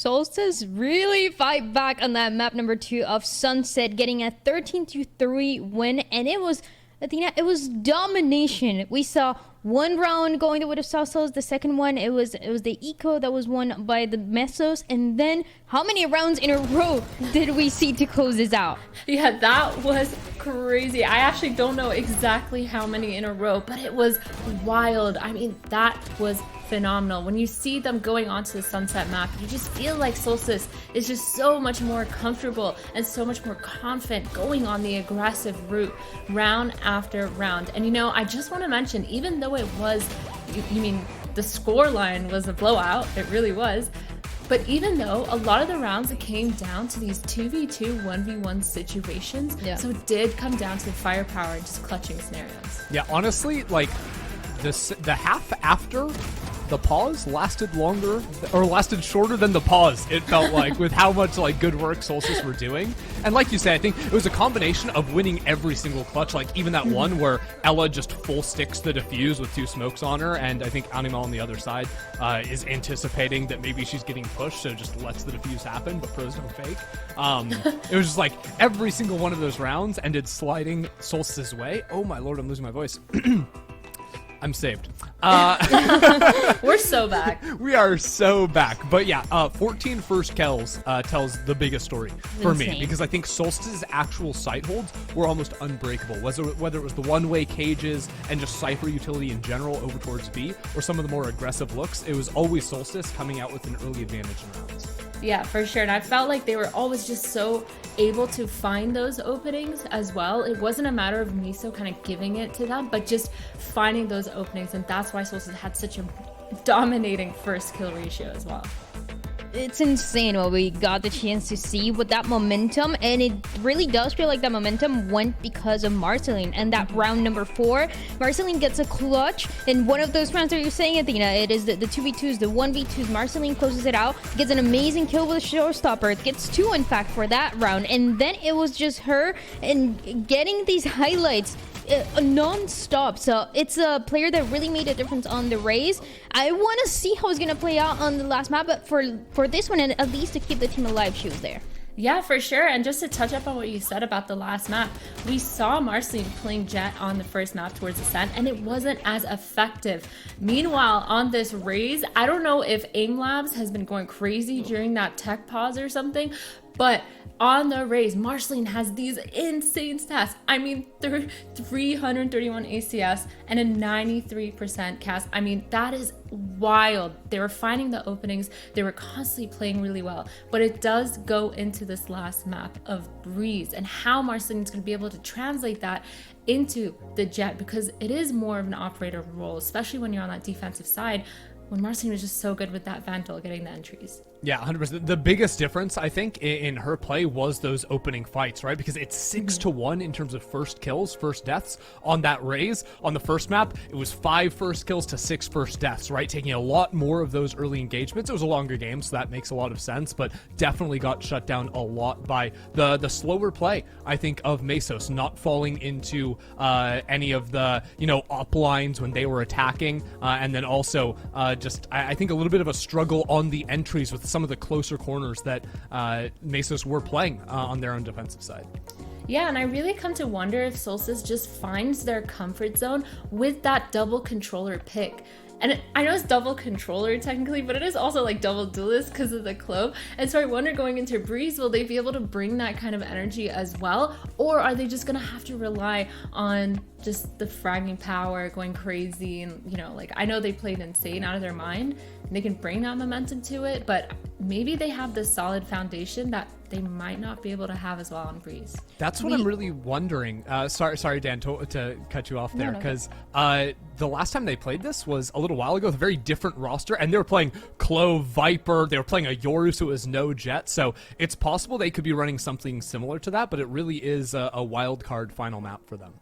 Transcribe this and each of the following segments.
Solstice really fight back on that map number 2 of Sunset, getting a 13-3 win, and it was, Athena, it was domination. We saw one round going to Wood of Salsos. The second one, it was the eco that was won by the Mesos. And then how many rounds in a row did we see to close this out? Yeah, that was crazy. I actually don't know exactly how many in a row, but it was wild. I mean, that was phenomenal. When you see them going onto the Sunset map, you just feel like Solstice is just so much more comfortable and so much more confident going on the aggressive route round after round. And you know, I just want to mention, even though it was, you mean the score line was a blowout, it really was, but even though a lot of the rounds, it came down to these 2v2, 1v1 situations, so it did come down to firepower and just clutching scenarios. Yeah, honestly, like the half after the pause lasted shorter than the pause, it felt like, with how much like good work Solstice were doing. And like you said, I think it was a combination of winning every single clutch, like even that one where Ella just full sticks the defuse with 2 smokes on her, and I think Animal on the other side is anticipating that maybe she's getting pushed, so just lets the defuse happen, but pros don't fake. It was just like every single one of those rounds ended sliding Solstice's way. Oh my lord, I'm losing my voice. I'm saved. We're so back. We are so back. But yeah, 14 first kills tells the biggest story for me, because I think Solstice's actual sight holds were almost unbreakable. Whether it was the one-way cages and just Cypher utility in general over towards B, or some of the more aggressive looks, it was always Solstice coming out with an early advantage in rounds. Yeah, for sure. And I felt like they were always just so able to find those openings as well. It wasn't a matter of MESO kind of giving it to them, but just finding those openings. And that's why Solstice had such a dominating first kill ratio as well. It's insane what we got the chance to see with that momentum, and it really does feel like that momentum went because of Marceline. And that round number 4, Marceline gets a clutch in one of those rounds that you're saying, Athena. It is the 2v2s, the 1v2s. Marceline closes it out, gets an amazing kill with a showstopper. It gets 2 in fact for that round, and then it was just her and getting these highlights non-stop. So it's a player that really made a difference on the Rays. I want to see how it's going to play out on the last map, but for this one, and at least to keep the team alive, she was there. Yeah, for sure. And just to touch up on what you said about the last map, we saw Marceline playing Jet on the first map towards Ascent, and it wasn't as effective. Meanwhile, on this Rays, I don't know if Aim Labs has been going crazy during that tech pause or something, but on the Rays, Marceline has these insane stats. I mean, 331 ACS and a 93% cast. I mean, that is wild. They were finding the openings. They were constantly playing really well. But it does go into this last map of Breeze and how Marceline is going to be able to translate that into the Jet, because it is more of an operator role, especially when you're on that defensive side, when Marceline was just so good with that Vandal getting the entries. Yeah, 100%. The biggest difference, I think, in her play was those opening fights, right? Because it's 6-1 in terms of first kills, first deaths on that Rays. On the first map, it was 5 first kills to 6 first deaths, right? Taking a lot more of those early engagements. It was a longer game, so that makes a lot of sense, but definitely got shut down a lot by the slower play, I think, of Mesos, not falling into any of the, up lines when they were attacking, and then also I think a little bit of a struggle on the entries with some of the closer corners that Mesos were playing on their own defensive side. Yeah, and I really come to wonder if Solstice just finds their comfort zone with that double controller pick. And I know it's double controller technically, but it is also like double duelist because of the clove. And so I wonder, going into Breeze, will they be able to bring that kind of energy as well? Or are they just going to have to rely on just the fragging power, going crazy? And, I know they played insane out of their mind, and they can bring that momentum to it, but maybe they have this solid foundation that they might not be able to have as well on Breeze. That's what I'm really wondering. Sorry, Dan, to cut you off there, because the last time they played this was a little while ago with a very different roster, and they were playing Clove, Viper, they were playing a Yoru, so it was no Jet, so it's possible they could be running something similar to that, but it really is a wild card final map for them.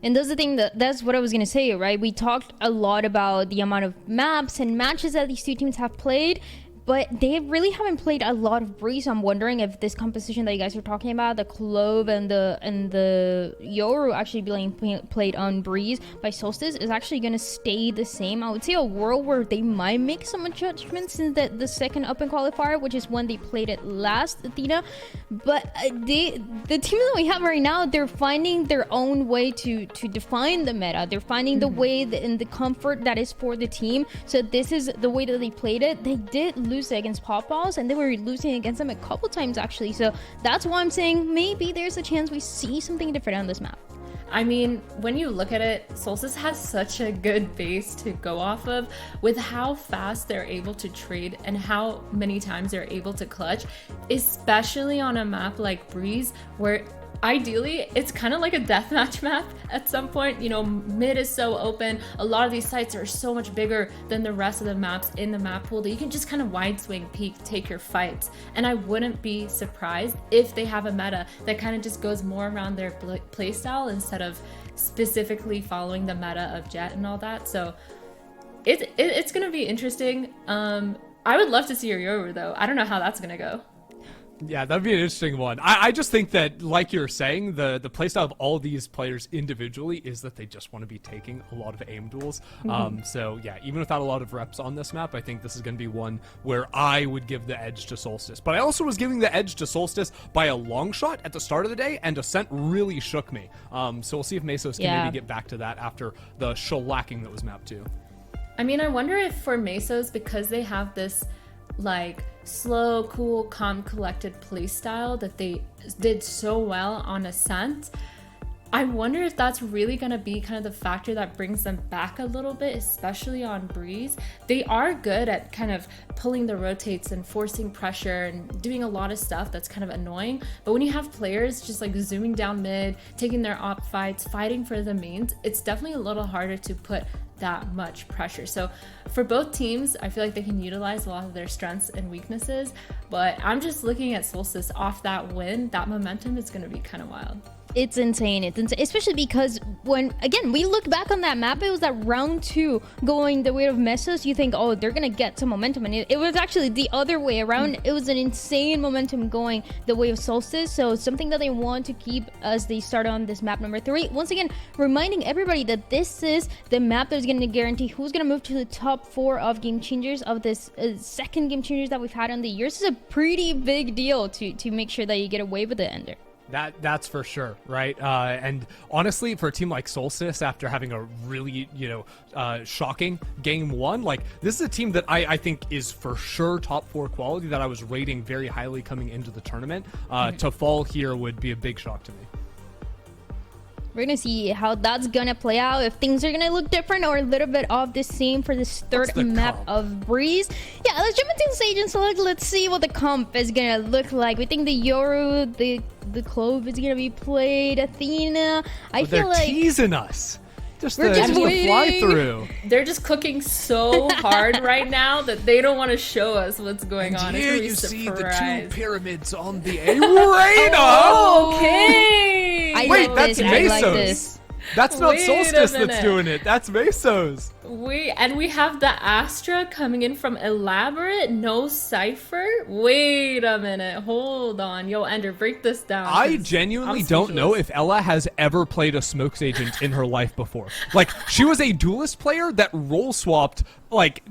And that's the thing, that's what I was going to say, right? We talked a lot about the amount of maps and matches that these two teams have played, but they really haven't played a lot of Breeze. I'm wondering if this composition that you guys are talking about, the Clove and the Yoru actually being played on Breeze by Solstice, is actually going to stay the same. I would say a world where they might make some adjustments in the second Open Qualifier, which is when they played it last, Athena. But the team that we have right now, they're finding their own way to define the meta. They're finding the way and the comfort that is for the team. So this is the way that they played it. They did lose against Pop Balls, and they were losing against them a couple times actually. So that's why I'm saying maybe there's a chance we see something different on this map. I mean, when you look at it, Solstice has such a good base to go off of with how fast they're able to trade and how many times they're able to clutch, especially on a map like Breeze, where ideally it's kind of like a deathmatch map at some point. You know, mid is so open. A lot of these sites are so much bigger than the rest of the maps in the map pool that you can just kind of wide swing peek, take your fights. And I wouldn't be surprised if they have a meta that kind of just goes more around their playstyle instead of specifically following the meta of Jet and all that. So it's gonna be interesting. I would love to see your Yoru though. I don't know how that's gonna go. Yeah, that'd be an interesting one. I just think that, like you're saying, the playstyle of all these players individually is that they just want to be taking a lot of aim duels. So yeah, even without a lot of reps on this map, I think this is going to be one where I would give the edge to Solstice. But I also was giving the edge to Solstice by a long shot at the start of the day, and Ascent really shook me. So we'll see if Mesos can maybe get back to that after the shellacking that was map 2. I mean, I wonder if for Mesos, because they have this like slow, cool, calm, collected play style that they did so well on Ascent, I wonder if that's really going to be kind of the factor that brings them back a little bit, especially on Breeze. They are good at kind of pulling the rotates and forcing pressure and doing a lot of stuff that's kind of annoying. But when you have players just like zooming down mid, taking their op fights, fighting for the mains, it's definitely a little harder to put that much pressure. So for both teams, I feel like they can utilize a lot of their strengths and weaknesses, but I'm just looking at Solstice off that win. That momentum is going to be kind of wild. It's insane. It's insane, especially because when, again, we look back on that map, it was that round 2 going the way of Mesos. You think, oh, they're gonna get some momentum, and it was actually the other way around. It was an insane momentum going the way of Solstice. So something that they want to keep as they start on this map number 3. Once again, reminding everybody that this is the map that's gonna guarantee who's gonna move to the top 4 of Game Changers of this second Game Changers that we've had on the year. This is a pretty big deal to make sure that you get away with the ender. That's for sure, right? And honestly, for a team like Solstice, after having a really, shocking game 1, like, this is a team that I think is for sure top 4 quality that I was rating very highly coming into the tournament. To fall here would be a big shock to me. We're gonna see how that's gonna play out, if things are gonna look different or a little bit of the same for this third map of Breeze. Yeah, let's jump into the stage and select. Let's see what the comp is gonna look like. We think the Yoru, the Clove is gonna be played. Athena, I feel like they're teasing us. Just we're just the fly through. They're just cooking so hard right now that they don't want to show us what's going on. Here you see the 2 pyramids on the arena. Okay. Wait, that's Mesos. I like this. That's not Solstice that's doing it. That's Mesos. We have the Astra coming in from Elaborate, no Cypher. Wait a minute, hold on. Yo, Ender, break this down. I genuinely don't know if Ella has ever played a smokes agent in her life before. Like, she was a duelist player that role swapped, like,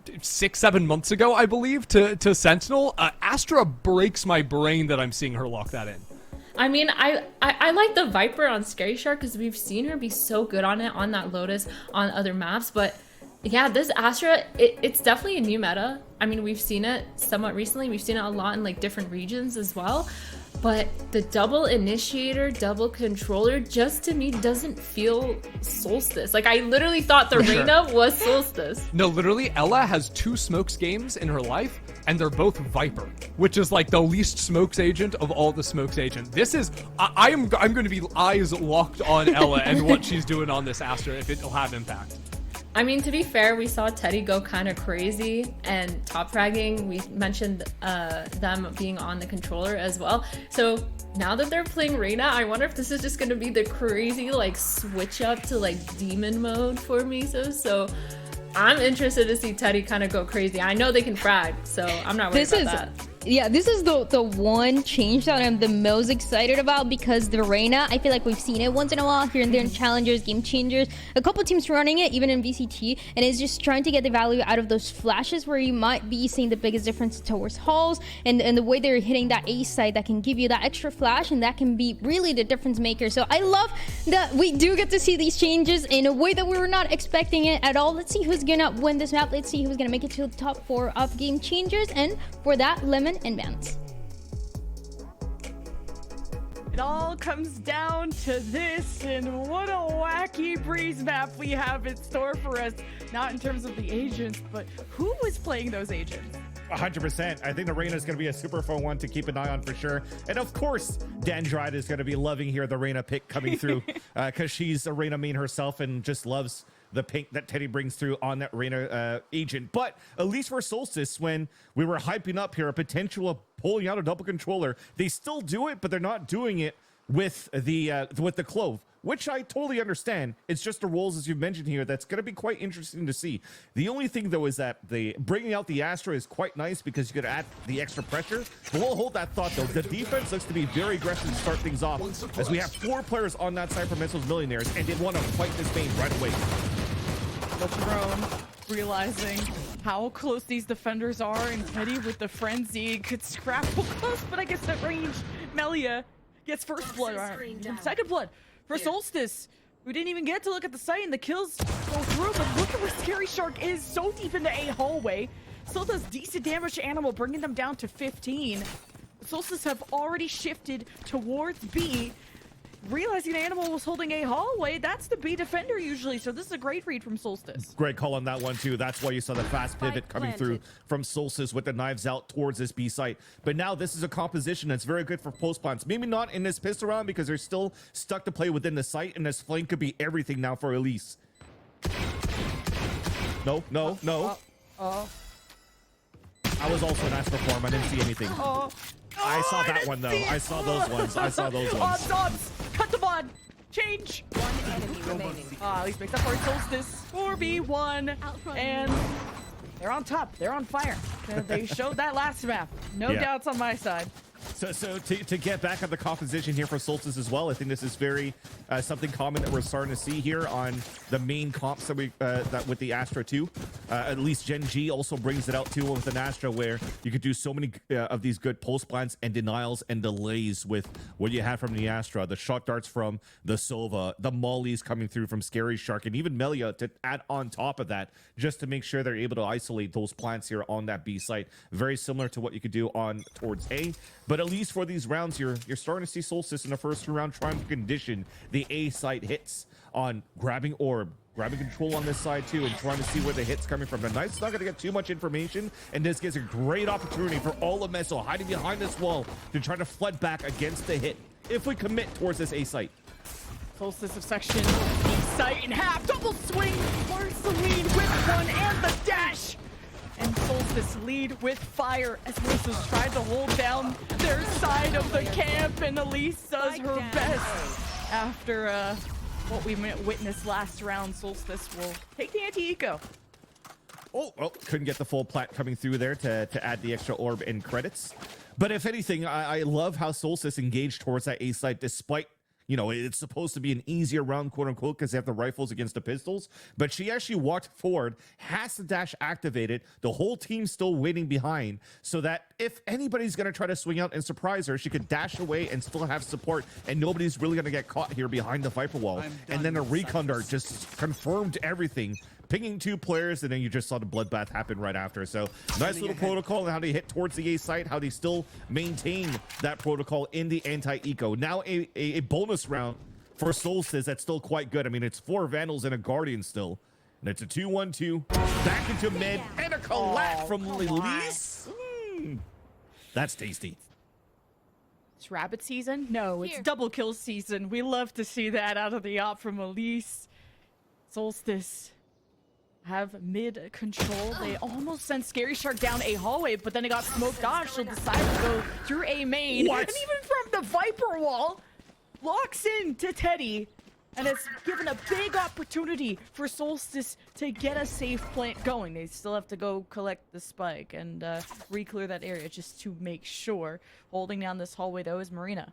6-7 months ago, I believe, to Sentinel. Astra breaks my brain that I'm seeing her lock that in. I mean, I like the Viper on Scary Shark because we've seen her be so good on it, on that Lotus, on other maps. But yeah, this Astra, it's definitely a new meta. I mean, we've seen it somewhat recently. We've seen it a lot in like different regions as well. But the double initiator, double controller, just to me doesn't feel Solstice. Like, I literally thought the Reyna was Solstice. No, literally, Ella has 2 smokes games in her life, and they're both Viper, which is like the least smokes agent of all the smokes agent. This is, I'm going to be eyes locked on Ella and what she's doing on this Astra if it'll have impact. I mean, to be fair, we saw Teddy go kind of crazy, and top fragging, we mentioned them being on the controller as well. So now that they're playing Reyna, I wonder if this is just going to be the crazy like switch up to like demon mode for Meso. So I'm interested to see Teddy kind of go crazy. I know they can frag, so I'm not worried about that. Yeah, this is the one change that I'm the most excited about, because the Reyna, I feel like we've seen it once in a while here and there in Challengers, Game Changers, a couple teams running it, even in VCT, and it's just trying to get the value out of those flashes where you might be seeing the biggest difference towards halls and the way they're hitting that A side that can give you that extra flash, and that can be really the difference maker. So I love that we do get to see these changes in a way that we were not expecting it at all. Let's see who's gonna win this map. Let's see who's gonna make it to the top 4 of Game Changers, and for that, Lemon and Vance. It all comes down to this, and what a wacky breeze map we have in store for us. Not in terms of the agents, but who was playing those agents? 100%. I think the Reyna is going to be a super fun one to keep an eye on for sure. And of course, Dandride is going to be loving here the Reyna pick coming through because she's a Reyna main herself and just loves the pink that Teddy brings through on that Reyna agent. But at least for Solstice, when we were hyping up here a potential of pulling out a double controller, they still do it, but they're not doing it with the Clove, which I totally understand. It's just the roles, as you've mentioned here, that's going to be quite interesting to see. The only thing, though, is that the bringing out the Astra is quite nice because you could add the extra pressure. But we'll hold that thought, though. The defense looks to be very aggressive to start things off, as we have 4 players on that side for MESO's Millionaires, and they want to fight this main right away. The Throne realizing how close these defenders are, and Teddy with the frenzy could scrapple close, but I guess at range, Melia gets first blood, second blood for Solstice, who didn't even get to look at the site, and the kills go through. But look at where Scary Shark is, so deep into A hallway. Still does decent damage to Animal, bringing them down to 15. Solstice have already shifted towards B, realizing Animal was holding A hallway. That's the B defender usually, so this is a great read from Solstice. Great call on that one too. That's why you saw the fast pivot coming through from Solstice with the knives out towards this B site. But now this is a composition that's very good for post plants. Maybe not in this pistol round because they're still stuck to play within the site, and this flank could be everything now for Elise. No. I was also an Astra form. I didn't see anything. I saw that one though. I saw those ones. Odds. Cut the blood. Change. One enemy remaining. At least makes up for Solstice. 4v1. And they're on top. They're on fire. They showed that last map. No doubts on my side. So to get back on the composition here for Solstice as well, I think this is very something common that we're starting to see here on the main comps that we that with the Astra 2. At least Gen G also brings it out too with an Astra, where you could do so many of these good post plants and denials and delays with what you have from the Astra, the shot darts from the Sova, the mollies coming through from Scary Shark, and even Melia to add on top of that, just to make sure they're able to isolate those plants here on that B site. Very similar to what you could do on towards A. But at least for these rounds, you're starting to see Solstice in the first round trying to condition the A site hits on grabbing orb, grabbing control on this side too, and trying to see where the hit's coming from. The Knight's not going to get too much information, and this gives a great opportunity for all of MESO hiding behind this wall to try to flood back against the hit if we commit towards this A site. Solstice of section, B site in half, double swing, Marceline with one and the dash. And Solstice lead with fire as MESO's tried to hold down their side of the camp, and Elise does her best. After what we witnessed last round, Solstice will take the anti-eco. Oh, couldn't get the full plat coming through there to add the extra orb and credits. But if anything, I love how Solstice engaged towards that A site despite, you know, it's supposed to be an easier round, quote unquote, because they have the rifles against the pistols. But she actually walked forward, has the dash activated, the whole team's still waiting behind, so that if anybody's going to try to swing out and surprise her, she could dash away and still have support, and nobody's really going to get caught here behind the Viper wall. And then a recon dart just confirmed everything, pinging 2 players, and then you just saw the bloodbath happen right after. So nice little protocol and how they hit towards the A site, how they still maintain that protocol in the anti-eco. Now a bonus round for Solstice that's still quite good. I mean, it's 4 Vandals and a Guardian still. And it's a 2-1-2. Back into mid, and a collat from Elise. That's tasty. It's rabbit season? No, it's double kill season. We love to see that out of the op from Elise. Solstice have mid control. They almost sent Scary Shark down A hallway, but then it got smoked off. She'll decide to go through A main. What? And even from the Viper wall, locks in to Teddy. And it's given a big opportunity for Solstice to get a safe plant going. They still have to go collect the spike and re-clear that area just to make sure. Holding down this hallway, though, is Marina.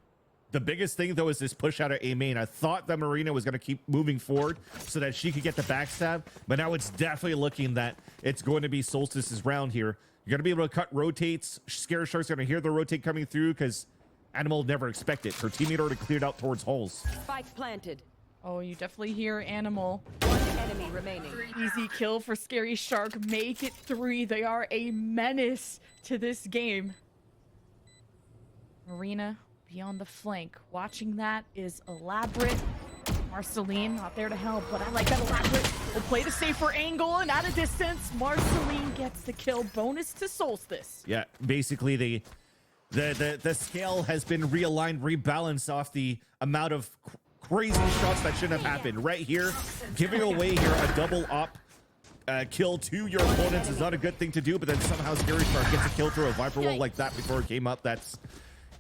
The biggest thing, though, is this push out of A main. I thought that Marina was going to keep moving forward so that she could get the backstab, but now it's definitely looking that it's going to be Solstice's round here. You're going to be able to cut rotates. Scare Shark's going to hear the rotate coming through because Animal never expected. Her teammate already cleared out towards halls. Spike planted. Oh, you definitely hear Animal. One enemy remaining. Easy kill for Scary Shark. Make it 3. They are a menace to this game. Marina beyond the flank. Watching that is Elaborate. Marceline not there to help, but I like that Elaborate will play the safer angle, and at a distance, Marceline gets the kill. Bonus to Solstice. Yeah, basically the scale has been realigned, rebalanced off the amount of crazy shots that shouldn't have happened. Right here, giving away here a double op kill to your opponents is not a good thing to do, but then somehow Scary Shark gets a kill through a Viper wall like that before it came up. That's,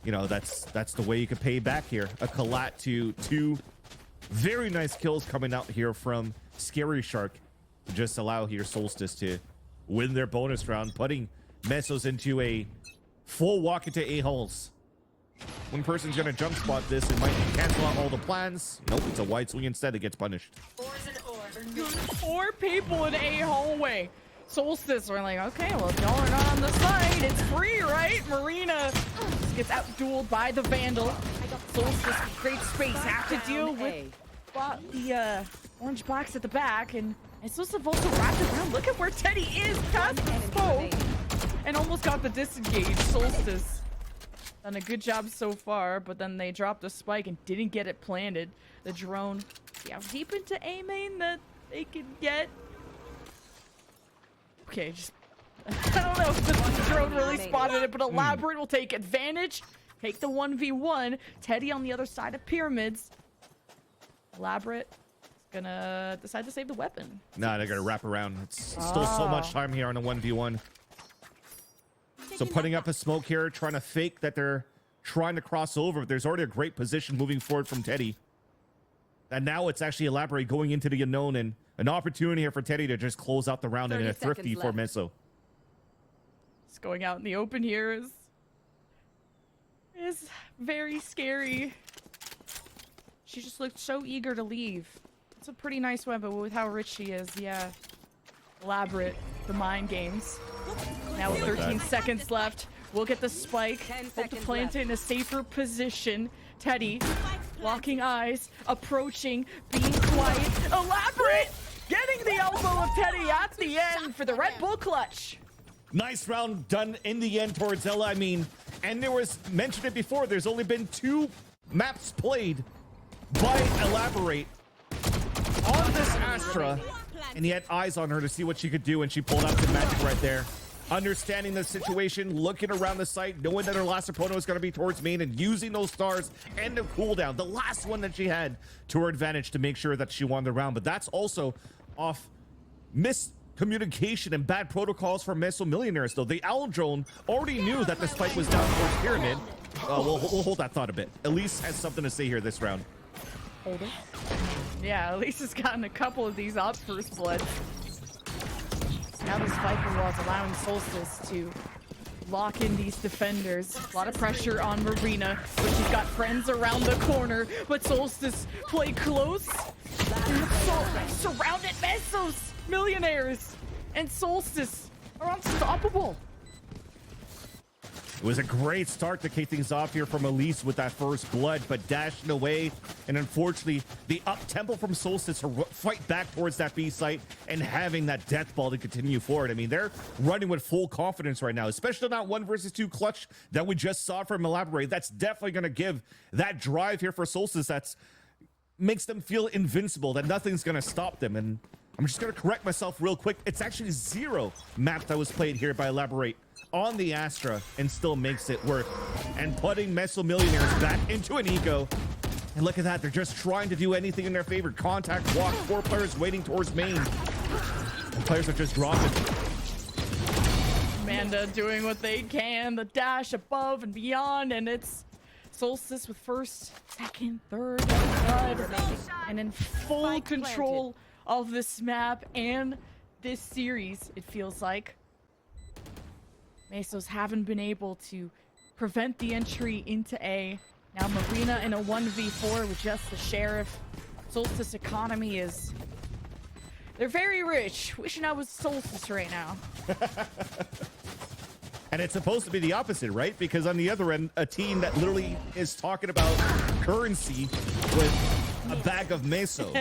you know, that's the way you can pay back here. A collat to 2 very nice kills coming out here from Scary Shark to just allow here Solstice to win their bonus round, putting Mesos into a full walk into A holes. One person's gonna jump spot this and might cancel out all the plans. Nope, it's a wide swing instead. It gets punished. 4 people in A hallway. Solstice are like, okay, well, if y'all are not on the side, it's free, right? Marina just gets out-dueled by the Vandal. Solstice, great space, have to deal with the orange box at the back, and Solstice also wrapped around. Look at where Teddy is, past the smoke, and almost got the disengage. Solstice done a good job so far, but then they dropped a spike and didn't get it planted. The drone, see how deep into A main that they can get. Okay, just I don't know if the drone really spotted it, but Elaborate will take advantage. Take the 1v1. Teddy on the other side of pyramids. Elaborate is gonna decide to save the weapon. Nah, they're gonna wrap around. It's still so much time here on a 1v1. So putting up a smoke here, trying to fake that they're trying to cross over, but there's already a great position moving forward from Teddy. And now it's actually Elaborate going into the unknown, and an opportunity here for Teddy to just close out the round in a thrifty for Meso. Just going out in the open here is very scary. She just looked so eager to leave. It's a pretty nice weapon, but with how rich she is, yeah. Elaborate, the mind games. Now with 13 seconds left, we'll get the spike. Hope to plant it in a safer position. Teddy, locking eyes, approaching, being quiet. Elaborate, getting the elbow of Teddy at the end for the Red Bull clutch. Nice round done in the end towards Ella. I mean, and there was, mentioned it before, there's only been 2 maps played by Elaborate on this Astra, and he had eyes on her to see what she could do, and she pulled out some magic right there. Understanding the situation, looking around the site, knowing that her last opponent was going to be towards main, and using those stars and the cooldown, the last one that she had, to her advantage to make sure that she won the round. But that's also off miscommunication and bad protocols for Meso Millionaires, though. The Owl Drone already knew that the spike was down towards Pyramid. We'll hold that thought a bit. Elise has something to say here this round. Hold it. Yeah, Elise has gotten a couple of these up first blood. Now this Viper wall is allowing Solstice to lock in these defenders. A lot of pressure on Marina, but she's got friends around the corner. But Solstice play close. Surrounded Mesos Millionaires, and Solstice are unstoppable. It was a great start to kick things off here from Elise with that first blood, but dashing away, and unfortunately, the up-tempo from Solstice to fight back towards that B site and having that death ball to continue forward. I mean, they're running with full confidence right now, especially that 1 versus 2 clutch that we just saw from Elaborate. That's definitely going to give that drive here for Solstice that's makes them feel invincible, that nothing's going to stop them. And I'm just going to correct myself real quick. It's actually 0 map that was played here by Elaborate on the Astra, and still makes it work. And putting Meso Millionaires back into an eco. And look at that, they're just trying to do anything in their favor. Contact, walk, 4 players waiting towards main. And players are just dropping. Amanda doing what they can, the dash above and beyond, and it's Solstice with first, second, third blood, and in full Spike control of this map and this series, it feels like. Mesos haven't been able to prevent the entry into A. Now Marina in a 1v4 with just the Sheriff. Solstice economy is... They're very rich. Wishing I was Solstice right now. And it's supposed to be the opposite, right? Because on the other end, a team that literally is talking about currency with a bag of meso.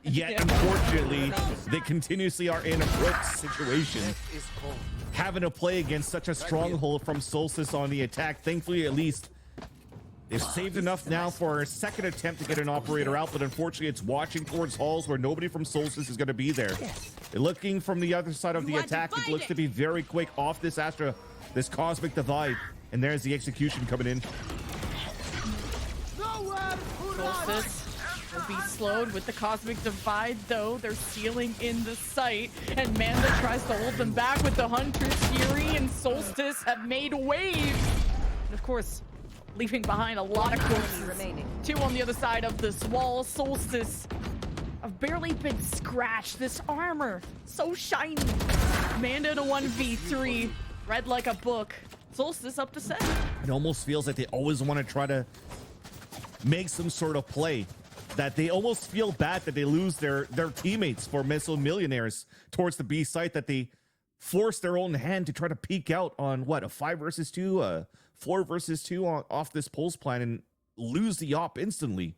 Yet, unfortunately, they continuously are in a broke situation. Having to play against such a stronghold from Solstice on the attack. Thankfully, at least, they've saved enough now for a second attempt to get an operator out, but unfortunately, it's watching towards halls where nobody from Solstice is going to be there. They're looking from the other side of the attack. It looks to be very quick off this Astra. This cosmic divide, and there's the execution coming in. Solstice will be slowed with the cosmic divide, though. They're sealing in the site, and Manda tries to hold them back with the Hunter's Fury, and Solstice have made waves. And of course, leaving behind a lot of corpses. remaining. Two on the other side of this wall. Solstice have barely been scratched. This armor, so shiny. Manda in a 1v3. Read like a book. Solstice up to 7. It almost feels like they always want to try to make some sort of play. That they almost feel bad that they lose their teammates for MESO Millionaires towards the B site, that they force their own hand to try to peek out on what, a 5 versus 2, a 4 versus 2 off this pulse plan and lose the op instantly.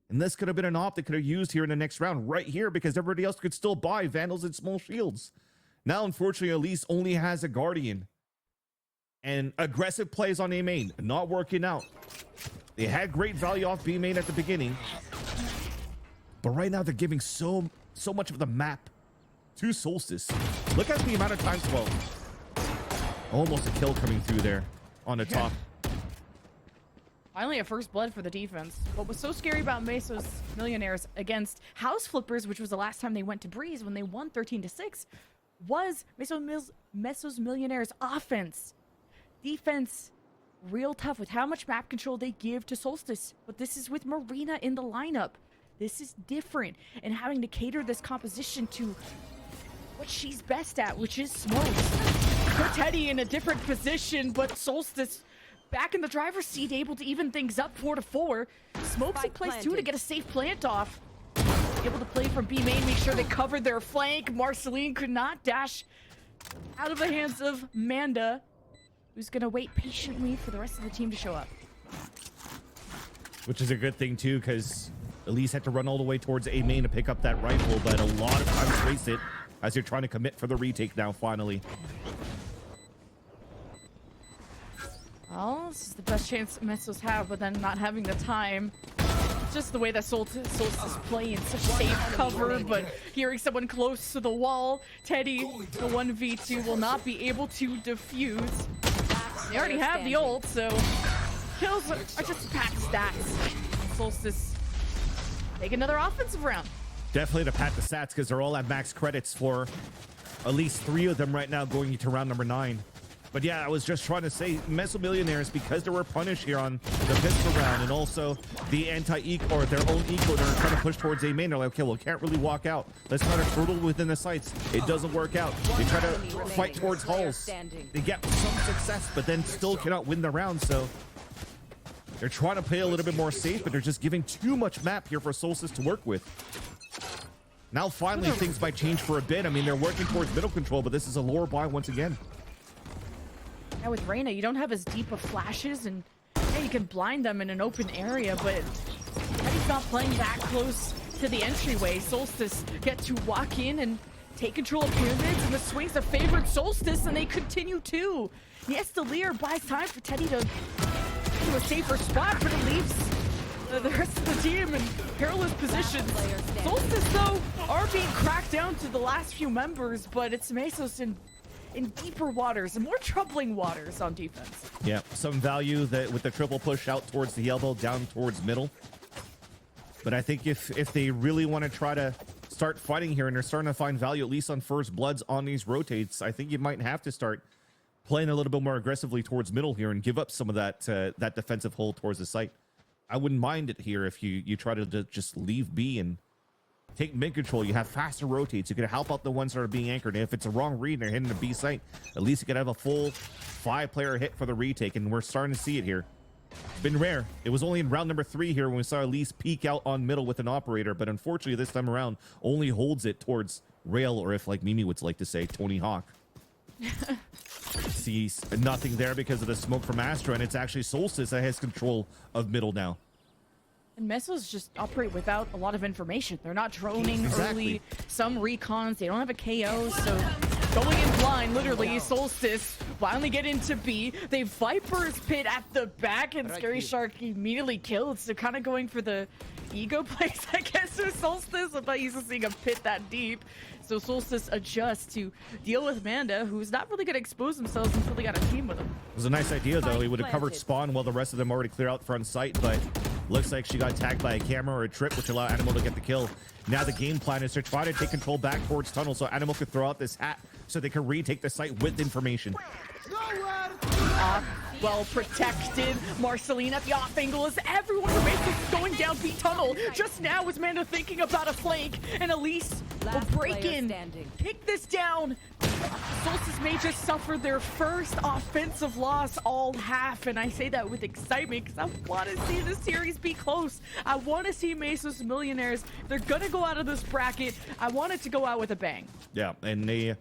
And this could have been an op they could have used here in the next round right here, because everybody else could still buy Vandals and small shields. Now, unfortunately, Elise only has a Guardian. And aggressive plays on A main, not working out. They had great value off B main at the beginning. But right now, they're giving so much of the map to Solstice. Look at the amount of time 12. Almost a kill coming through there on the top. Finally, a first blood for the defense. What was so scary about Meso's Millionaires against House Flippers, which was the last time they went to Breeze when they won 13-6, was Meso's Millionaires offense. Defense, real tough with how much map control they give to Solstice. But this is with Marina in the lineup. This is different. And having to cater this composition to what she's best at, which is smokes. Put Teddy in a different position, but Solstice back in the driver's seat, able to even things up 4-4. Smokes in place too to get a safe plant off. Able to play from B main, make sure they cover their flank. Marceline could not dash out of the hands of Manda, who's gonna wait patiently for the rest of the team to show up. Which is a good thing too, because Elise had to run all the way towards A main to pick up that rifle, but a lot of time is wasted as you're trying to commit for the retake now, finally. Well, this is the best chance Mesos have, but then not having the time. Just the way that Solstice play in such safe cover, but hearing someone close to the wall, Teddy, the 1v2, will not be able to defuse. They already have the ult, so kills are just packed stats. Solstice take another offensive round. Definitely to pat the stats, because they're all at max credits for at least 3 of them right now going into round number 9. But yeah, I was just trying to say, MESO Millionaires, because they were punished here on the pistol round and also the anti-eco, or their own eco, they're trying to push towards A main. They're like, okay, well, can't really walk out. Let's try to turtle within the sites. It doesn't work out. They try to fight towards halls. They get some success, but then still cannot win the round, so they're trying to play a little bit more safe, but they're just giving too much map here for Solstice to work with. Now, finally, things might change for a bit. I mean, they're working towards middle control, but this is a lower buy once again. Now with Reyna, you don't have as deep of flashes, and yeah, you can blind them in an open area, but Teddy's not playing that close to the entryway. Solstice get to walk in and take control of pyramids, and the swings are favored Solstice, and they continue to. Yes, the Lear buys time for Teddy to a safer spot, but it leaves the rest of the team in perilous positions. Solstice, though, are being cracked down to the last few members, but it's Mesos in deeper waters and more troubling waters on defense. Yeah, some value that with the triple push out towards the elbow, down towards middle. But I think if they really want to try to start fighting here and they're starting to find value, at least on first bloods on these rotates, I think you might have to start playing a little bit more aggressively towards middle here and give up some of that that defensive hold towards the site. I wouldn't mind it here if you try to just leave B and take mid control. You have faster rotates. You can help out the ones that are being anchored. And if it's a wrong read and they're hitting the B site, at least you can have a full 5-player hit for the retake. And we're starting to see it here. It's been rare. It was only in round number 3 here when we saw Elise peek out on middle with an operator. But unfortunately, this time around, only holds it towards Rail, or if like Mimi would like to say, Tony Hawk. Sees nothing there because of the smoke from Astra. And it's actually Solstice that has control of middle now. And Mesos just operate without a lot of information. They're not droning Exactly. early. Some recons, they don't have a KO, so going in blind, literally, Solstice finally get into B. They Viper's Pit at the back, and Scary Shark immediately kills. They're kind of going for the ego plays, I guess, with Solstice. I'm not used to seeing a pit that deep. So Solstice adjusts to deal with Manda, who's not really going to expose themselves until they got a team with him. It was a nice idea, though. He would have covered spawn while the rest of them already clear out front sight, but looks like she got tagged by a camera or a trip, which allowed Animal to get the kill. Now the game plan is to try to take control back towards tunnel so Animal could throw out this hat so they can retake the site with information. Well protected. Marceline at the off angle as everyone in Matrix is going down B tunnel. Just now was Manda thinking about a flank, and Elise will break in, pick this down. Solstice may just suffer their first offensive loss all half, and I say that with excitement because I want to see this series be close. I want to see Mesos Millionaires. They're gonna go out of this bracket. I want it to go out with a bang. Yeah, and they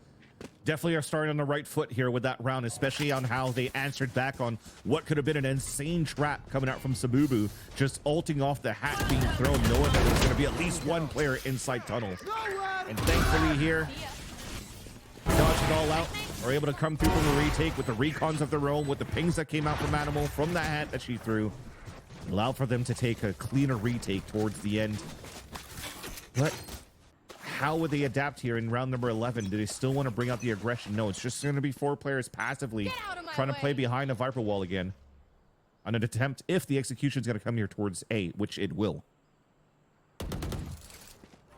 definitely are starting on the right foot here with that round, especially on how they answered back on what could have been an insane trap coming out from Sabubu, just ulting off the hat being thrown, knowing that there's going to be at least one player inside tunnel. And thankfully here, dodged it all out, are able to come through from the retake with the recons of their own, with the pings that came out from Animal, from the hat that she threw, allow for them to take a cleaner retake towards the end. But how would they adapt here in round number 11? Do they still want to bring out the aggression? No, it's just going to be 4 players passively trying to play behind a Viper wall again on an attempt if the execution is going to come here towards A, which it will.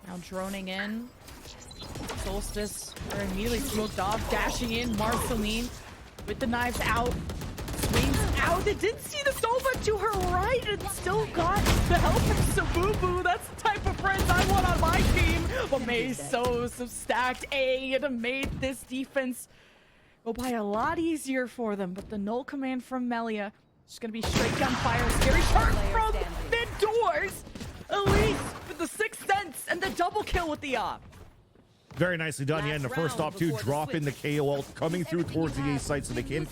Now droning in. Solstice are immediately smoked off, dashing in. Marceline with the knives out. Swings out. It didn't see the Sova to her right and still got the help from Sabubu. That's the type of friends I want on my team. But Mesos have stacked A and have made this defense go by a lot easier for them. But the null command from Melia is going to be straight gunfire. Scary Shark from mid doors. Elise with the 6th sense and the double kill with the op. Very nicely done. Yeah, and the first op too, drop in the KO ult coming through towards the A site so they can't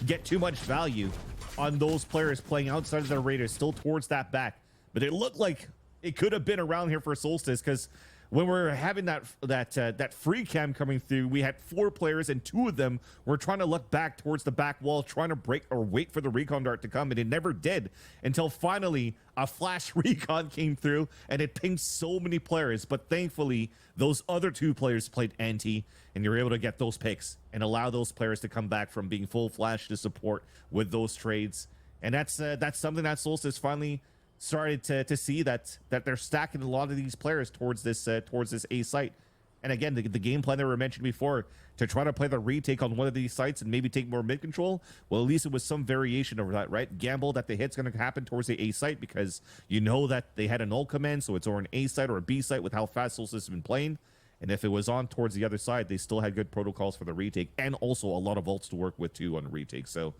get too much value on those players playing outside of their radar, still towards that back. But it looked like it could have been around here for Solstice, because when we're having that free cam coming through, we had 4 players and 2 of them were trying to look back towards the back wall, trying to break or wait for the recon dart to come, and it never did until finally a flash recon came through and it pinged so many players. But thankfully, those other 2 players played anti, and you're able to get those picks and allow those players to come back from being full flash to support with those trades. And that's something that Solstice finally started to see, that they're stacking a lot of these players towards this A site. And again, the game plan that we mentioned before, to try to play the retake on one of these sites and maybe take more mid control, well, at least it was some variation over that, right? Gamble that the hit's going to happen towards the A site because you know that they had an ult command, so it's or an A site or a B site with how fast Solstice has been playing. And if it was on towards the other side, they still had good protocols for the retake and also a lot of ults to work with too on the retake. So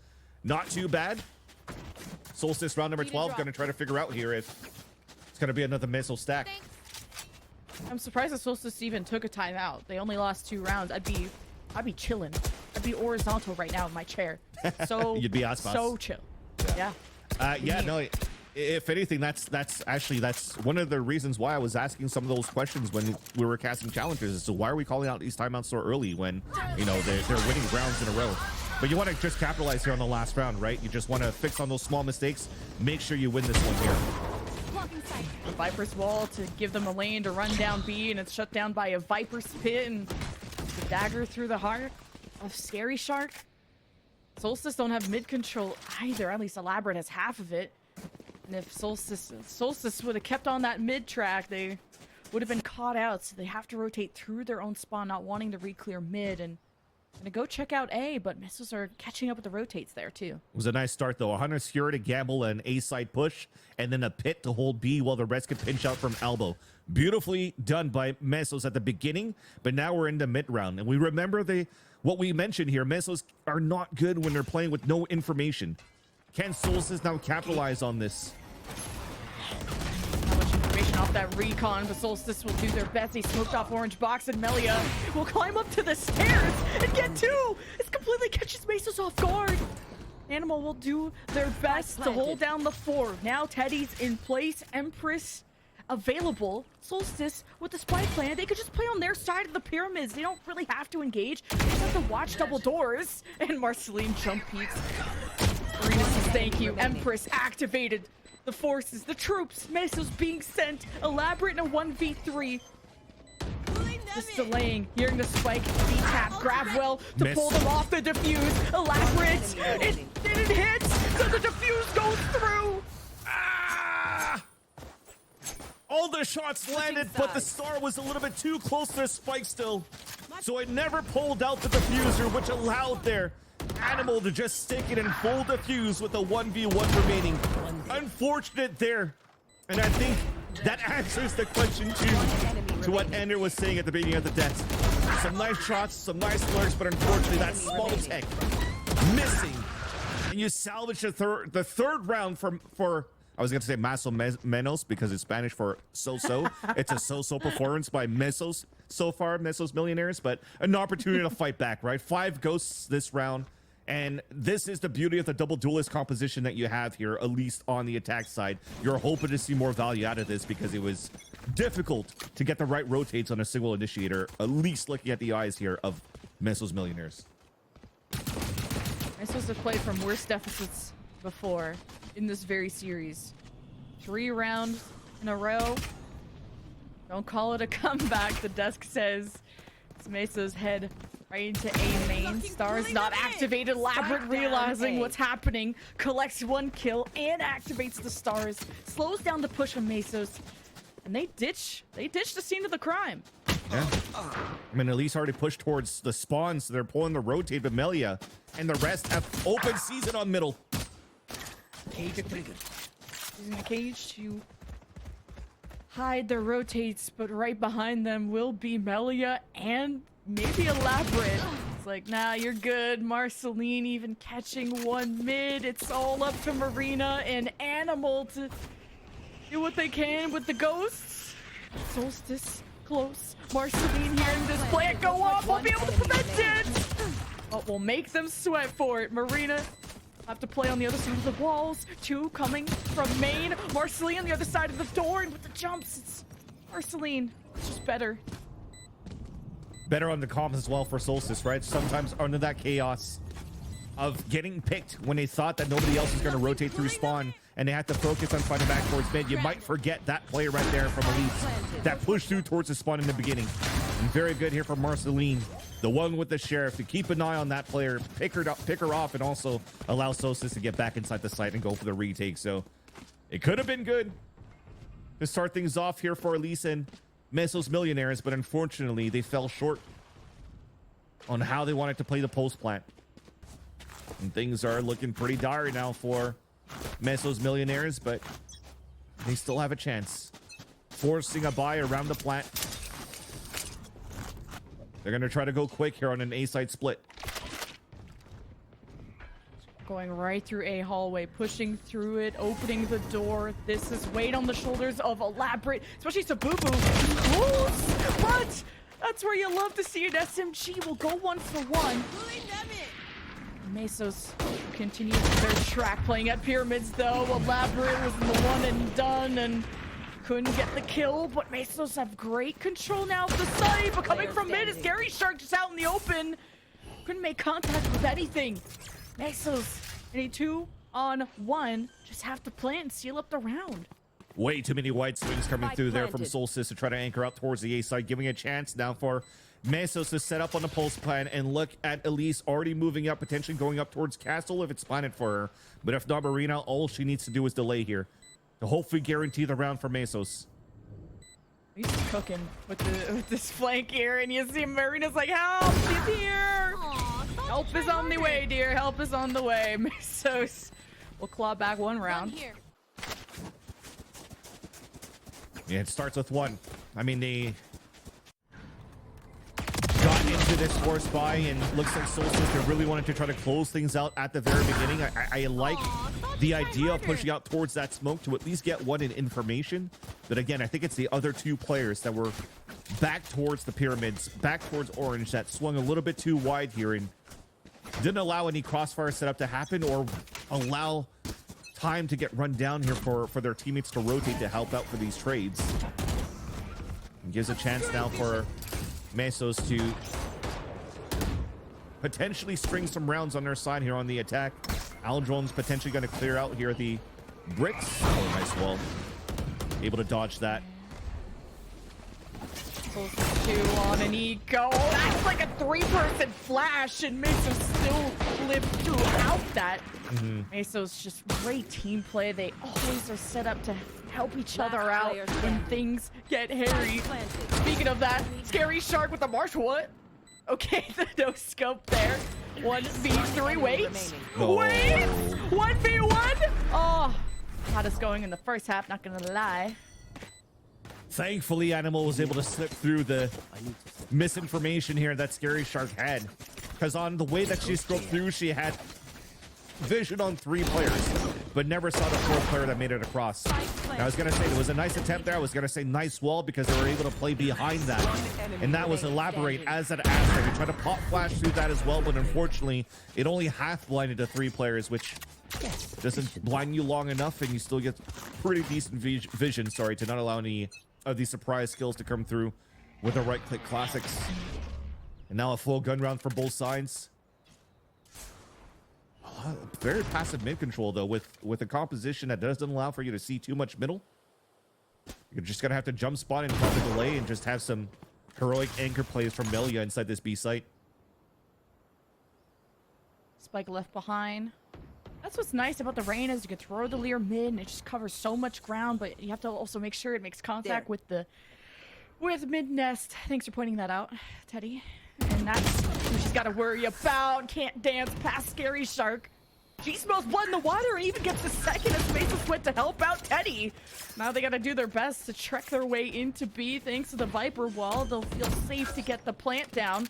not too bad. Solstice round number 12 going to try to figure out here if it's going to be another missile stack. I'm surprised that Solstice even took a timeout. They only lost 2 rounds. I'd be chilling. I'd be horizontal right now in my chair. So you'd be Aspas. So chill. Yeah. Yeah, no, if anything, that's one of the reasons why I was asking some of those questions when we were casting challenges as to why are we calling out these timeouts so early when, you know, they're winning rounds in a row. But you want to just capitalize here on the last round, right? You just want to fix on those small mistakes. Make sure you win this one here. The Viper's wall to give them a lane to run down B, and it's shut down by a Viper's pit and the dagger through the heart of Scary Shark. Solstice don't have mid control either. At least Elaborate has half of it. And if Solstice would have kept on that mid track, they would have been caught out. So they have to rotate through their own spawn, not wanting to re-clear mid. And Gonna go check out A, but missiles are catching up with the rotates there too. It was a nice start, though. 100 secure to gamble an A-side push, and then a pit to hold B while the rest could pinch out from elbow. Beautifully done by Mesos at the beginning, but now we're in the mid-round. And we remember what we mentioned here. Mesos are not good when they're playing with no information. Can Solstice now capitalize on this? Not much information off that recon, but Solstice will do their best. He smoked off orange box, and Melia will climb up to the stairs and get two. It completely catches Mesos off guard. Animal will do their best to hold down the 4. Now Teddy's in place. Empress available. Solstice with the spy plan. They could just play on their side of the pyramids. They don't really have to engage. They just have to watch double doors. And Marceline jump peeks. Marina says thank you. Empress activated. The forces, the troops, Mesos being sent. Elaborate in a 1v3. Just delaying, hearing the spike, B-tap, grab well to pull them off the defuse. Elaborate, it didn't hit, so the defuse goes through. Ah! All the shots landed, but the star was a little bit too close to the spike still. So it never pulled out the diffuser, which allowed their Animal to just stick it in full defuse with a 1v1 remaining. Unfortunate there. And I think that answers the question to what Ender was saying at the beginning of the death. Some nice shots, some nice lurks, but unfortunately that small tech missing. And you salvage the third round for I was going to say Maso Menos because it's Spanish for so-so. It's a so-so performance by Mesos so far, Mesos Millionaires, but an opportunity to fight back, right? 5 ghosts this round. And this is the beauty of the double duelist composition that you have here, at least on the attack side. You're hoping to see more value out of this because it was difficult to get the right rotates on a single initiator, at least looking at the eyes here of Mesos Millionaires. I'm supposed to play from worse deficits before in this very series. 3 rounds in a row. Don't call it a comeback, the desk says. It's Meso's head right into A main. Stars not activated. Elaborate realizing what's happening. Collects 1 kill and activates the stars. Slows down the push on Mesos. And they ditch the scene of the crime. Yeah. I mean, Elise already pushed towards the spawn, so they're pulling the rotate, but Melia and the rest have open season on middle. Using the cage to hide their rotates, but right behind them will be Melia and maybe Elaborate. It's like, nah, you're good. Marceline even catching 1 mid. It's all up to Marina and Animal to do what they can with the ghosts. Solstice close. Marceline hearing this plant go off will be able to prevent it. But will make them sweat for it. Marina have to play on the other side of the walls. 2 coming from main. Marceline on the other side of the door, and with the jumps, it's Marceline. It's just better. Better on the comms as well for Solstice, right? Sometimes under that chaos of getting picked when they thought that nobody else was going to rotate through spawn and they had to focus on fighting back towards mid, you might forget that player right there from Elite that pushed through towards the spawn in the beginning. And very good here for Marceline, the one with the sheriff, to keep an eye on that player, pick her off, and also allow Solstice to get back inside the site and go for the retake. So it could have been good to start things off here for Elise and Mesos Millionaires, but unfortunately they fell short on how they wanted to play the post plant. And things are looking pretty dire now for Mesos Millionaires, but they still have a chance. Forcing a buy around the plant. They're going to try to go quick here on an A-side split. Going right through A hallway, pushing through it, opening the door. This is weight on the shoulders of Elaborate, especially Sabubu. Close, but that's where you love to see it. SMG will go 1 for 1. Mesos continue their track, playing at pyramids though. Elaborate was the one and done and couldn't get the kill, but Mesos have great control now of the site. But coming from mid is Gary Shark just out in the open. Couldn't make contact with anything. Mesos in a 2-on-1 just have to plant and seal up the round. Way too many white swings coming through there from Solstice to try to anchor up towards the A side, giving a chance now for Mesos to set up on the pulse plan and look at Elise already moving up, potentially going up towards Castle if it's planted for her. But if not, Marina, all she needs to do is delay here to hopefully guarantee the round for Mesos. He's cooking with this flank here, and you see Marina's like, help, she's here. Help is on the way, dear. Help is on the way. Mesos will claw back one round. Yeah, it starts with one. I mean, they got into this force buy, and looks like Solstice, they really wanted to try to close things out at the very beginning. I like the idea of pushing out towards that smoke to at least get one in information. But again, I think it's the other two players that were back towards the pyramids, back towards orange, that swung a little bit too wide here and didn't allow any crossfire setup to happen or allow time to get run down here for their teammates to rotate to help out for these trades. It gives a chance now for Mesos to potentially string some rounds on their side here on the attack. Aldron's potentially going to clear out here the bricks. Oh, nice wall. Able to dodge that. Solstice 2 on an eco. That's like a 3-person flash, and Mesos still lived throughout that. Mesos just great team play. They always are set up to help each other out when things get hairy. Speaking of that, Scary Shark with the marsh. What? Okay, the no scope there. 1v3. Wait. Oh. Wait. 1v1. Oh, hot us going in the first half. Not gonna lie. Thankfully, Animal was able to slip through the misinformation here that Scary Shark had. Because on the way that she scoped through, she had vision on 3 players, but never saw the 4th player that made it across. Now, I was going to say, there was a nice attempt there. I was going to say nice wall because they were able to play behind that. And that was elaborate as an aspect. They tried to pop flash through that as well, but unfortunately, it only half blinded to 3 players, which doesn't blind you long enough, and you still get pretty decent vision, to not allow any of these surprise skills to come through with the right-click classics. And now a full gun round for both sides. Very passive mid control, though, with a composition that doesn't allow for you to see too much middle. You're just going to have to jump spot and cover delay and just have some heroic anchor plays from Melia inside this B site. Spike left behind. That's what's nice about the rain is you can throw the Lear mid and it just covers so much ground, but you have to also make sure it makes contact with mid nest. Thanks for pointing that out, Teddy. And that's who she's got to worry about. Can't dance past Scary Shark. She smells blood in the water and even gets the second as Mesos went to help out Teddy. Now they got to do their best to trek their way into B. Thanks to the Viper wall, they'll feel safe to get the plant down.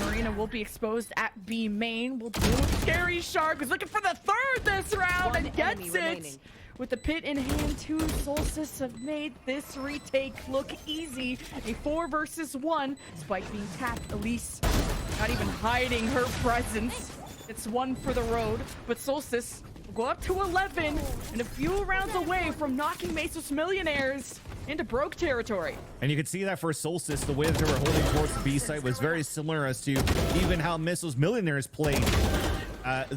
Marina will be exposed at B main. We'll do it. Scary Shark is looking for the 3rd this round and gets it. With the pit in hand, 2 Solstice have made this retake look easy. A 4 versus 1. Spike being tapped. Elise not even hiding her presence. It's 1 for the road, but Solstice will go up to 11 and a few rounds away from knocking Mesos Millionaires into broke territory. And you can see that for Solstice, the way that they were holding towards the B site was very similar as to even how Mesos Millionaires played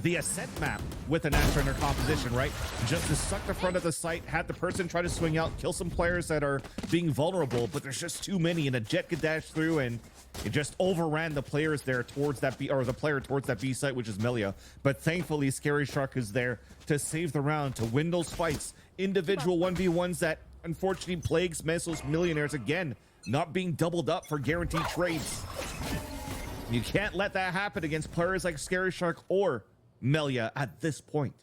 the Ascent map with an Astra in their composition, right? Just to suck the front of the site, had the person try to swing out, kill some players that are being vulnerable, but there's just too many, and a jet could dash through, and it just overran the players there towards that B, or the player towards that B site, which is Melia. But thankfully, Scary Shark is there to save the round, to win those fights. Individual 1v1s that unfortunately plagues Mesos Millionaires again, not being doubled up for guaranteed trades. You can't let that happen against players like Scary Shark or Melia at this point.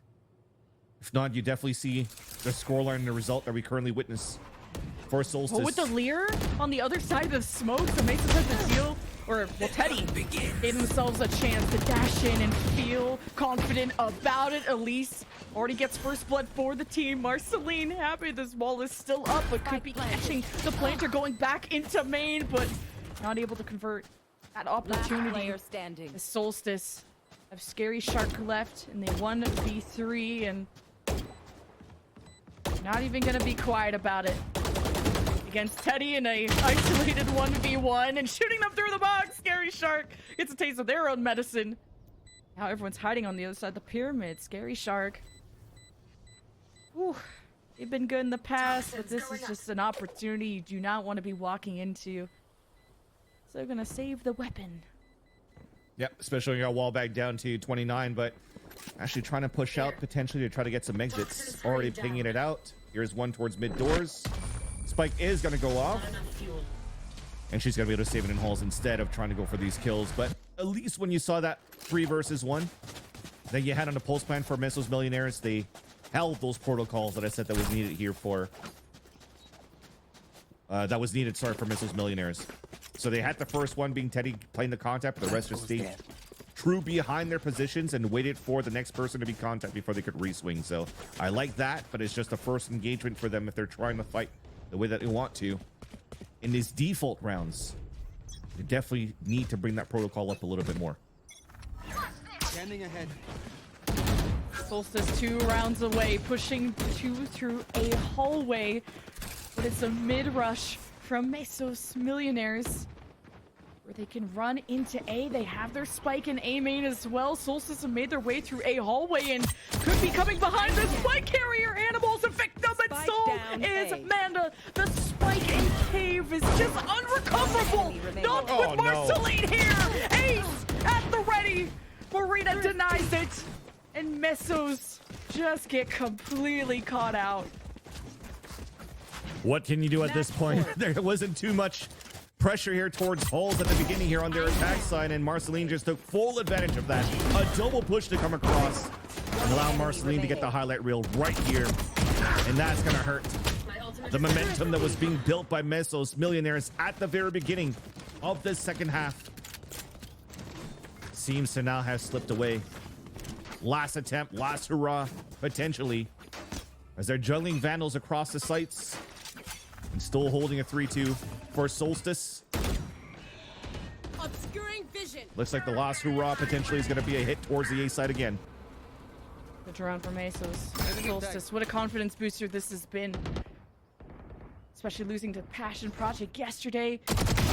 If not, you definitely see the scoreline and the result that we currently witness for Solstice. But with the Lear on the other side of the smoke, so Mesos has to deal, or well, Teddy gave themselves a chance to dash in and feel confident about it. Elise already gets first blood for the team. Marceline happy this wall is still up, but could be catching the planter going back into main, but not able to convert that opportunity. The Solstice have Scary Shark left, and they won B3, and not even gonna be quiet about it. Against Teddy in a isolated 1v1 and shooting them through the box. Scary Shark gets a taste of their own medicine. Now everyone's hiding on the other side of the pyramid. Scary Shark. Whew. They've been good in the past, but this is just an opportunity you do not want to be walking into. So they're gonna save the weapon. Yep, especially got wall back down to 29, but actually trying to push out potentially to try to get some exits. Already pinging it out. Here's one towards mid doors. Spike is going to go off, and she's going to be able to save it in halls instead of trying to go for these kills. But at least when you saw that 3 versus 1 that you had on the pulse plan for Meso's Millionaires, they held those protocols that I said that was needed here for for Meso's Millionaires. So they had the first one being Teddy playing the contact, but the rest just stayed true behind their positions and waited for the next person to be contact before they could re-swing. So I like that, but it's just the first engagement for them if they're trying to fight the way that they want to. In these default rounds, they definitely need to bring that protocol up a little bit more. Standing ahead. Solstice 2 rounds away, pushing 2 through a hallway. But it's a mid-rush from Meso's Millionaires, where they can run into A. They have their spike in A main as well. Solstice have made their way through A hallway and could be coming behind the spike carrier. Animals a victim, and Spike so down is A. Amanda. The spike in Cave is just unrecoverable. Enemy remaining. Not Oh, with no. Marceline here. Ace at the ready. Marina denies it. And Mesos just get completely caught out. What can you do at this point? There wasn't too much pressure here towards Halls at the beginning here on their attack side, and Marceline just took full advantage of that. A double push to come across and allow Marceline to get the highlight reel right here, and that's gonna hurt the momentum that was being built by Meso's Millionaires at the very beginning of the second half. Seems to now have slipped away. Last attempt, last hurrah, potentially, as they're juggling Vandals across the sites and still holding a 3-2 for Solstice. Obscuring vision. Looks like the last hurrah potentially is going to be a hit towards the A side again. The drone from Mesos. Solstice, what a confidence booster this has been. Especially losing to Passion Project yesterday.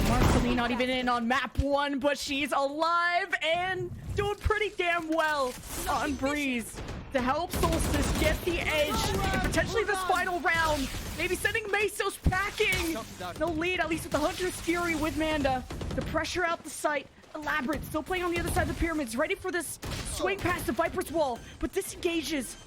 Marceline not even in on map 1, but she's alive and doing pretty damn well on Breeze to help Solstice get the edge and potentially this final round. Maybe sending Mesos packing. No lead, at least with the Hunter's Fury with Manda. The pressure out the site. Elaborate, still playing on the other side of the pyramids, ready for this swing past the Viper's wall, but disengages.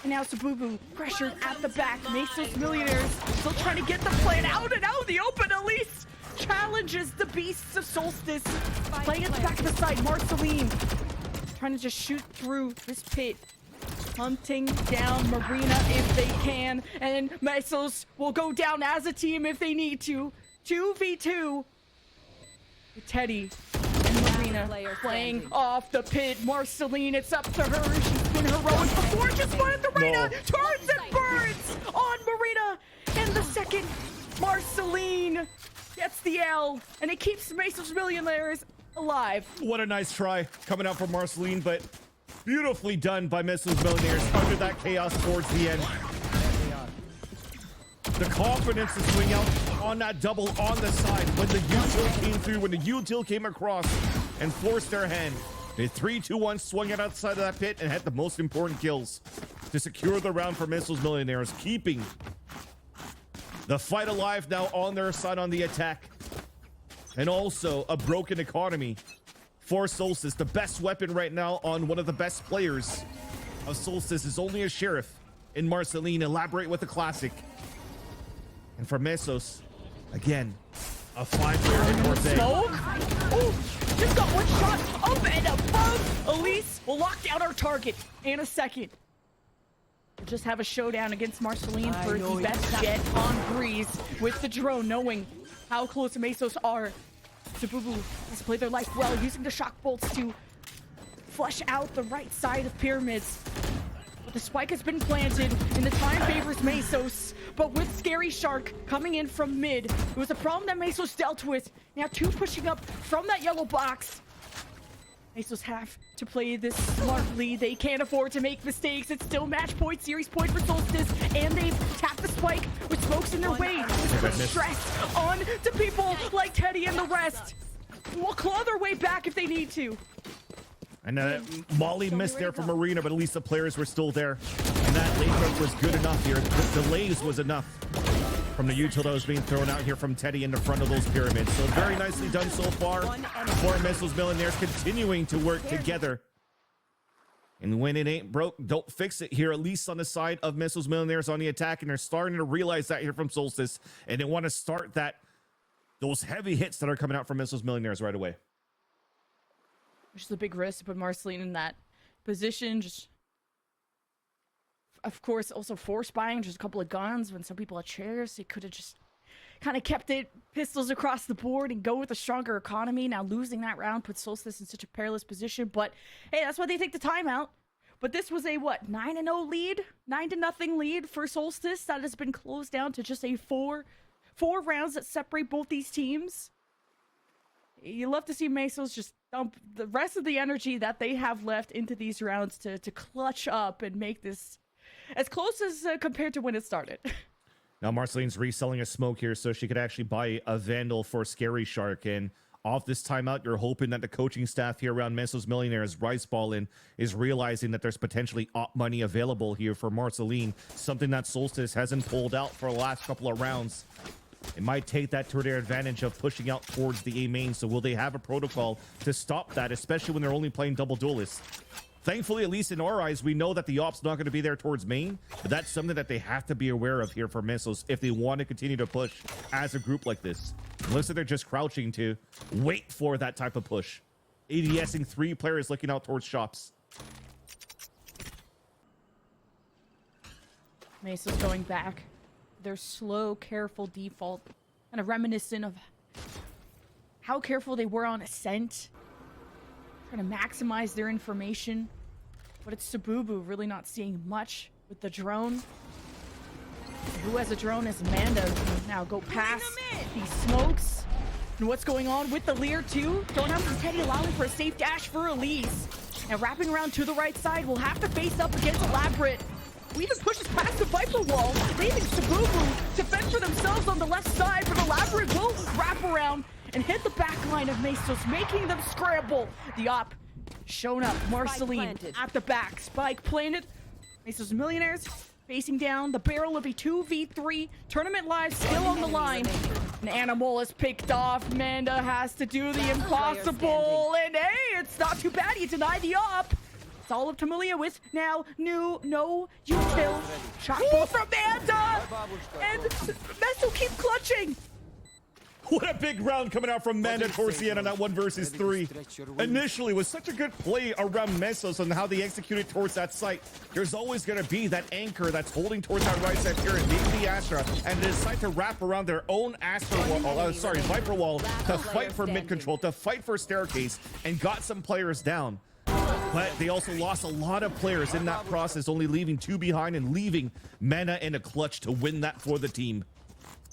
And now Sabubu pressured at the back. Mesos Millionaires still trying to get the plan out and out in the open. Elise challenges the beasts of Solstice. Playing at the back of the side. Marceline trying to just shoot through this pit. Hunting down Marina if they can. And Mesos will go down as a team if they need to. 2v2. With Teddy and Marina playing off the pit. Marceline, it's up to her. She's been heroic before. Just wanted the Marina. Turns and burns on Marina. And the second, Marceline gets the L. And it keeps Mesos Millionaires alive. What a nice try coming out from Marceline, but beautifully done by Mesos Millionaires under that chaos towards the end. The confidence to swing out on that double on the side when the util came through, when the util came across and forced their hand. They 3-2-1 swung it outside of that pit and had the most important kills to secure the round for Mesos Millionaires, keeping the fight alive now on their side on the attack. And also a broken economy for Solstice. The best weapon right now on one of the best players of Solstice is only a Sheriff in Marceline. Elaborate with the classic. And for Mesos, again, a 5-player hit towards A. Smoke. Oh, just got one shot up and above. Elise will lock down our target in a second. We'll just have a showdown against Marceline for the best jet on Breeze with the drone, knowing how close Mesos are. Sabubu has played their life well, using the shock bolts to flush out the right side of pyramids. But the spike has been planted, and the time favors Mesos. But with Scary Shark coming in from mid, it was a problem that Mesos dealt with. Now 2 pushing up from that yellow box. Mesos have to play this smartly. They can't afford to make mistakes. It's still match point, series point for Solstice, and they've tapped the spike with smokes in their way. Put stress on to people like Teddy and the rest. Will claw their way back if they need to. And Molly missed there from Marina, but at least the players were still there. And that late hook was good enough here. The delays was enough from the util that was being thrown out here from Teddy in the front of those pyramids. So very nicely done so far for Mesos Millionaires, continuing to work together. And when it ain't broke, don't fix it here, at least on the side of Mesos Millionaires on the attack. And they're starting to realize that here from Solstice. And they want to start those heavy hits that are coming out from Mesos Millionaires right away. which is a big risk to put Marceline in that position. Just, of course, also force buying just a couple of guns when some people had chairs. They could have just kind of kept it pistols across the board and go with a stronger economy. Now losing that round puts Solstice in such a perilous position, but hey, that's why they take the timeout. But this was a, what, 9-0 lead? 9-0 lead for Solstice that has been closed down to just a four rounds that separate both these teams. You love to see Mesos just dump the rest of the energy that they have left into these rounds to clutch up and make this as close as compared to when it started. Now Marceline's reselling a smoke here so she could actually buy a Vandal for Scary Shark. And off this timeout, you're hoping that the coaching staff here around Mesos Millionaires, Rice Ballin, is realizing that there's potentially op money available here for Marceline, something that Solstice hasn't pulled out for the last couple of rounds. It might take that to their advantage of pushing out towards the A main. So will they have a protocol to stop that, especially when they're only playing double duelists? Thankfully, at least in our eyes, we know that the op's not going to be there towards main, but that's something that they have to be aware of here for Mesos if they want to continue to push as a group like this. It looks like they're just crouching to wait for that type of push. ADSing 3 players looking out towards shops. Mesos going back. Their slow, careful default, kind of reminiscent of how careful they were on Ascent. Trying to maximize their information. But it's Sabubu really not seeing much with the drone. Who has a drone is Amanda. Now go past these smokes. And what's going on with the Lear too? Don't have some Teddy allowing for a safe dash for Elise. Now wrapping around to the right side. We'll have to face up against Elaborate. We even pushes past the Viper wall, leaving Sabubu to fend for themselves on the left side, but Elaborate will wrap around and hit the back line of Mesos, making them scramble. The op shown up. Marceline at the back. Spike planted. Mesos Millionaires facing down the barrel of a 2v3. Tournament live still on the line. An animal is picked off. Manda has to do the impossible. And hey, it's not too bad. You deny the op. It's all up to Malia with now no util. Shot ball from Manda. And Meso keep clutching. What a big round coming out from Manda towards the end on that 1 versus 3. Initially was such a good play around Mesos on how they executed towards that site. There's always going to be that anchor that's holding towards that right side here, being the Astra, and they decide to wrap around their own Astra wall, Viper wall to fight for mid control, to fight for staircase, and got some players down. But they also lost a lot of players in that process, only leaving 2 behind and leaving Mana in a clutch to win that for the team.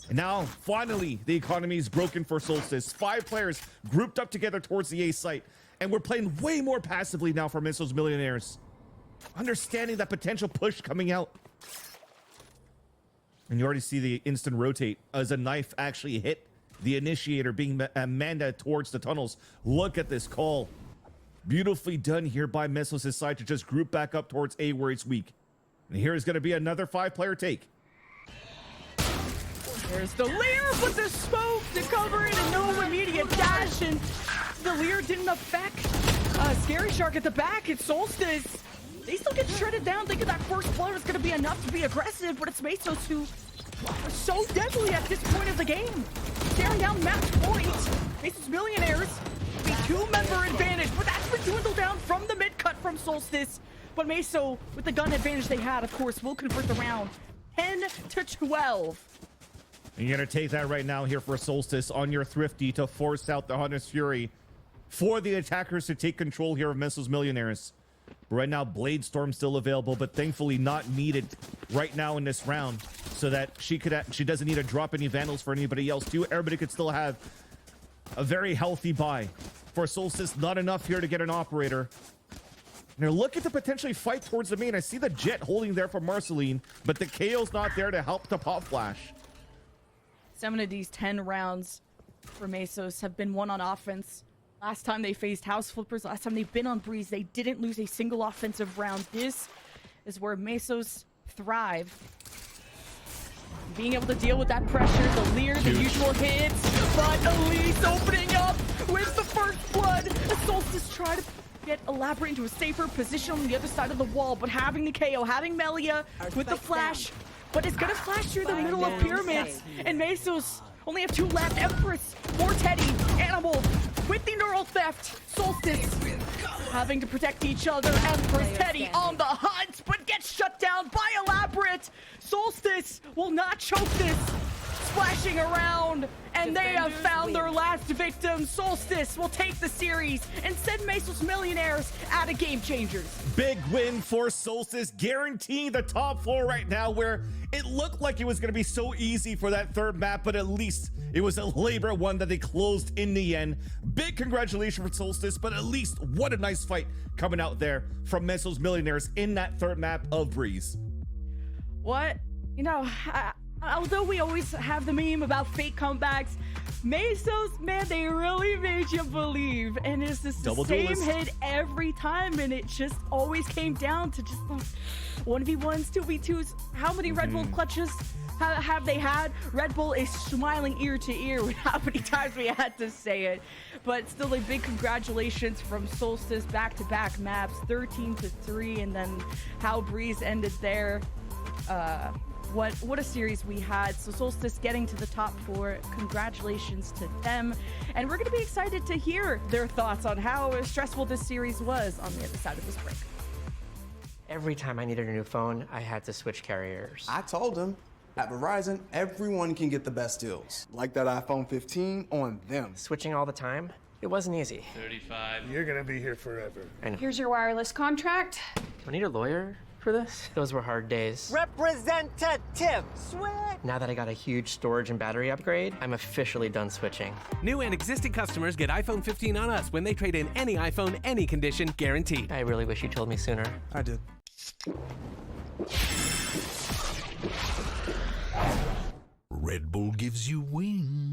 And now, finally, the economy is broken for Solstice. 5 players grouped up together towards the A site. And we're playing way more passively now for Mesos Millionaires. Understanding that potential push coming out. And you already see the instant rotate as a knife actually hit the initiator, being Amanda towards the tunnels. Look at this call. Beautifully done here by Mesos' side to just group back up towards A where it's weak. And here is going to be another 5-player take. There's the Lear, but the smoke to cover it and no immediate dash, and the Lear didn't affect Scary Shark at the back. It's Solstice. They still get shredded down, thinking that first blood is going to be enough to be aggressive, but it's Mesos who are so deadly at this point of the game. Staring down match point. Mesos Millionaires, a 2-member advantage, but that's been dwindled down from the mid-cut from Solstice. But Meso, with the gun advantage they had, of course, will convert the round 10-12. And you're going to take that right now here for Solstice on your Thrifty to force out the Hunter's Fury for the attackers to take control here of Mesos Millionaires. Right now, Blade Storm still available, but thankfully not needed right now in this round, so that she doesn't need to drop any Vandals for anybody else too. Everybody could still have a very healthy buy. For Solstice, not enough here to get an operator. They're looking to potentially fight towards the main. I see the Jet holding there for Marceline, but the KO's not there to help the pop flash. 7 of these 10 rounds for Mesos have been won on offense. Last time they faced House Flippers, last time they've been on Breeze, they didn't lose a single offensive round. This is where Mesos thrive. Being able to deal with that pressure, the Lear, the usual hits, but Elise opening up with the first blood. The Solstice try to get Elaborate into a safer position on the other side of the wall, but having the KO, having Melia with the flash, but it's gonna flash through the middle of pyramids, and Mesos only have 2 left. Empress, more Teddy, Animal, with the neural theft. Solstice having to protect each other. Empress Teddy on the hunt, but gets shut down by Elaborate. Solstice will not choke this. Splashing around, and they have found their last victim. Solstice will take the series and send Meso's Millionaires out of Game Changers. Big win for Solstice, guaranteeing the top 4 right now, where it looked like it was going to be so easy for that third map, but at least it was a labor one that they closed in the end. Big congratulations for Solstice, but at least what a nice fight coming out there from Meso's Millionaires in that third map of Breeze. What? You know, although we always have the meme about fake comebacks, Meso's, man, they really made you believe. And it's just the same hit every time, and it just always came down to just 1v1s, 2v2s. How many Red Bull clutches have they had? Red Bull is smiling ear to ear with how many times we had to say it. But still a big congratulations from Solstice, back-to-back maps, 13-3, and then how Breeze ended there. What a series we had. So Solstice getting to the top 4. Congratulations to them. And we're going to be excited to hear their thoughts on how stressful this series was on the other side of this break. Every time I needed a new phone, I had to switch carriers. I told him, at Verizon, everyone can get the best deals. Like that iPhone 15 on them. Switching all the time, it wasn't easy. 35. You're gonna be here forever. And Here's your wireless contract. I need a lawyer for this. Those were hard days. Representative switch. Now that I got a huge storage and battery upgrade, I'm officially done switching. New and existing customers get iPhone 15 on us when they trade in any iPhone, any condition, guaranteed. I really wish you told me sooner. I did. Red Bull gives you wings.